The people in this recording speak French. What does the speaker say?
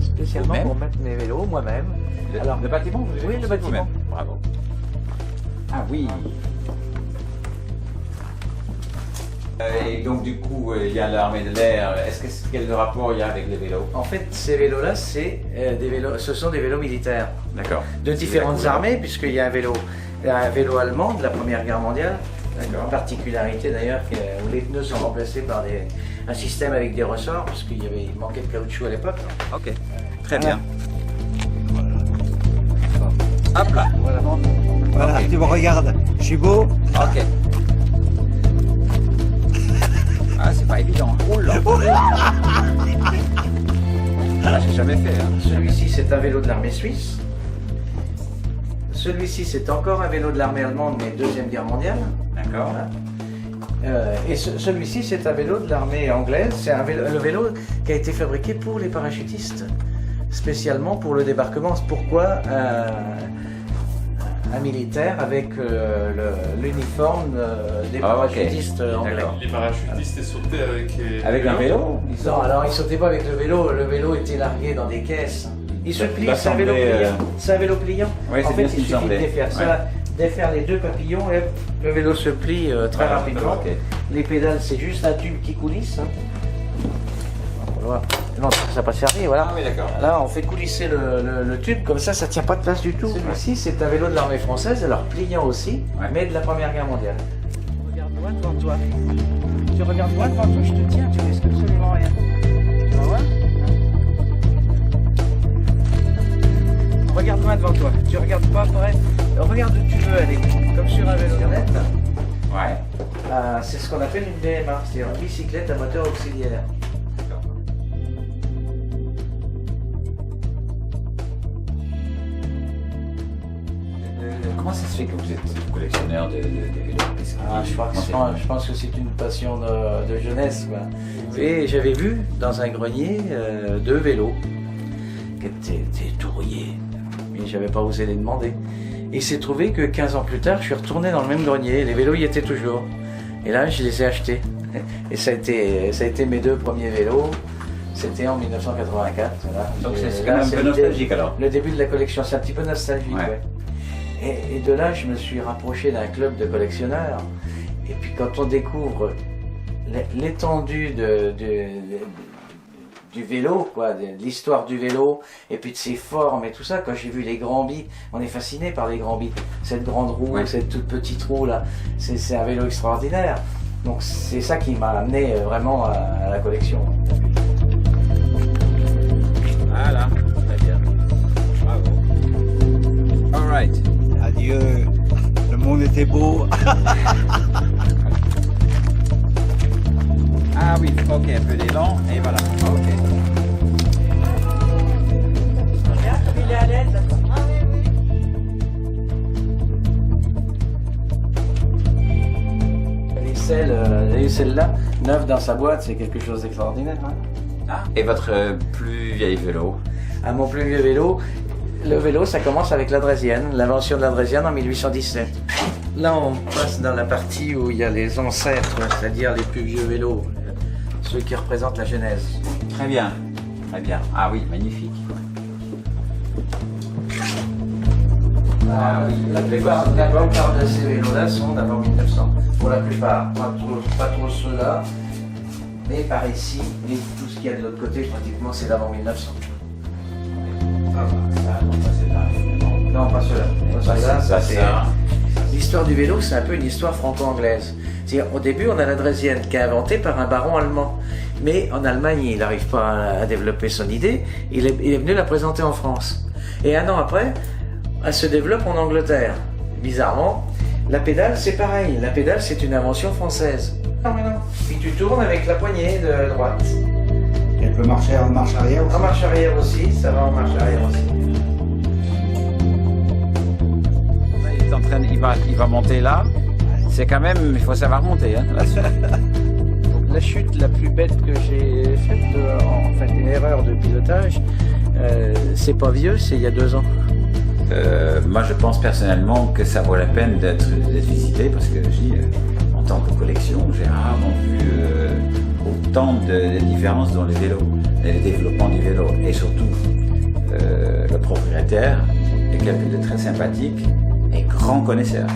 spécialement pour mettre mes vélos moi-même. Alors, le bâtiment, Oui, le bâtiment. Bravo. Ah oui. Et donc du coup, il y a l'armée de l'air. Quel rapport il y a avec les vélos? En fait, ces vélos-là, ce sont des vélos militaires. D'accord. De différentes armées, puisqu'il y a un vélo allemand de la Première Guerre mondiale. Une particularité d'ailleurs, où les pneus sont remplacés par un système avec des ressorts, parce qu'il manquait de caoutchouc à l'époque. Ok, très bien. Hop là. Voilà, Okay. tu me regardes, je suis beau. Ok. Ah, c'est pas évident. Oh là. Ah, j'ai jamais fait. Hein. Celui-ci, c'est un vélo de l'armée suisse. Celui-ci, c'est encore un vélo de l'armée allemande, mais Deuxième Guerre mondiale. D'accord. Voilà. Et celui-ci, c'est un vélo de l'armée anglaise. C'est le vélo qui a été fabriqué pour les parachutistes, spécialement pour le débarquement. Pourquoi un militaire avec l'uniforme des parachutistes anglais? Les parachutistes ils sautaient Avec un vélo? Non, alors ils sautaient pas avec le vélo. Le vélo était largué dans des caisses. Il se plie, c'est un vélo pliant. C'est un vélo pliant. Oui, en c'est fait, bien ce il qui me suffit de semblait. défaire ça, défaire les deux papillons et le vélo se plie très rapidement. Ok. Les pédales, c'est juste un tube qui coulisse. Hein. Voilà. Non, ça n'a pas servi, voilà. Ah oui, d'accord. Là, on fait coulisser le tube, comme ça tient pas de place du tout. Celui-ci, c'est un vélo de l'armée française, alors pliant aussi, mais de la Première Guerre mondiale. Regarde loin devant toi. Tu regardes loin devant toi, je te tiens, tu risques absolument rien. Tu vas voir? Regarde loin devant toi, tu regardes pas après. Regarde où tu veux aller, comme sur un vélo. Ouais. C'est ce qu'on appelle une BMA, c'est-à-dire une bicyclette à moteur auxiliaire. Comment ça se fait que vous êtes collectionneur de vélos? Je pense que c'est une passion de jeunesse, quoi. Et j'avais vu dans un grenier deux vélos qui étaient tout rouillés, mais j'avais pas osé les demander. Et il s'est trouvé que 15 ans plus tard, je suis retourné dans le même grenier, les vélos y étaient toujours. Et là, je les ai achetés. Et ça a été mes deux premiers vélos. C'était en 1984. Voilà. Donc c'est quand même un peu nostalgique alors. Le début de la collection, c'est un petit peu nostalgique, ouais. Et de là, je me suis rapproché d'un club de collectionneurs. Et puis quand on découvre l'étendue du vélo, quoi, de l'histoire du vélo, et puis de ses formes et tout ça, quand j'ai vu les Granby, on est fasciné par les Granby. Cette grande roue, cette toute petite roue là, c'est un vélo extraordinaire. Donc c'est ça qui m'a amené vraiment à la collection. Voilà, très bien. Bravo. All right. Adieu, le monde était beau. Ah oui, ok, un peu d'élan, et voilà, ok. Regarde comme il est à l'aise. Ah oui, oui. Celle-là, neuve dans sa boîte, c'est quelque chose d'extraordinaire. Hein. Ah. Et votre plus vieil vélo? À mon plus vieux vélo, le vélo, ça commence avec la Draisienne, l'invention de la Draisienne en 1817. Là, on passe dans la partie où il y a les ancêtres, c'est-à-dire les plus vieux vélos, ceux qui représentent la genèse. Très bien, très bien. Ah oui, magnifique. Ah oui, la plupart de ces vélos-là sont d'avant 1900, pour la plupart. Pas trop ceux-là, mais par ici, et tout ce qu'il y a de l'autre côté, pratiquement, c'est d'avant 1900. Non, pas ceux-là. Ça, c'est... L'histoire du vélo, c'est un peu une histoire franco-anglaise. Au début, on a la Draisienne qui est inventée par un baron allemand. Mais en Allemagne, il n'arrive pas à développer son idée. Il est venu la présenter en France. Et un an après, elle se développe en Angleterre. Bizarrement, la pédale, c'est pareil. La pédale, c'est une invention française. Non, mais non. Puis tu tournes avec la poignée de droite. Elle peut marcher en marche arrière aussi. En marche arrière aussi, ça va en marche arrière aussi. Il est en train, il va monter là. C'est quand même, il faut savoir monter. Hein, la chute la plus bête que j'ai faite, en fait une erreur de pilotage, c'est pas vieux, c'est il y a 2 ans. Moi, je pense personnellement que ça vaut la peine d'être visité parce que en tant que collection, j'ai rarement vu autant de différences dans le vélo, le développement du vélo. Et surtout, le propriétaire est quelqu'un de très sympathique et grand connaisseur.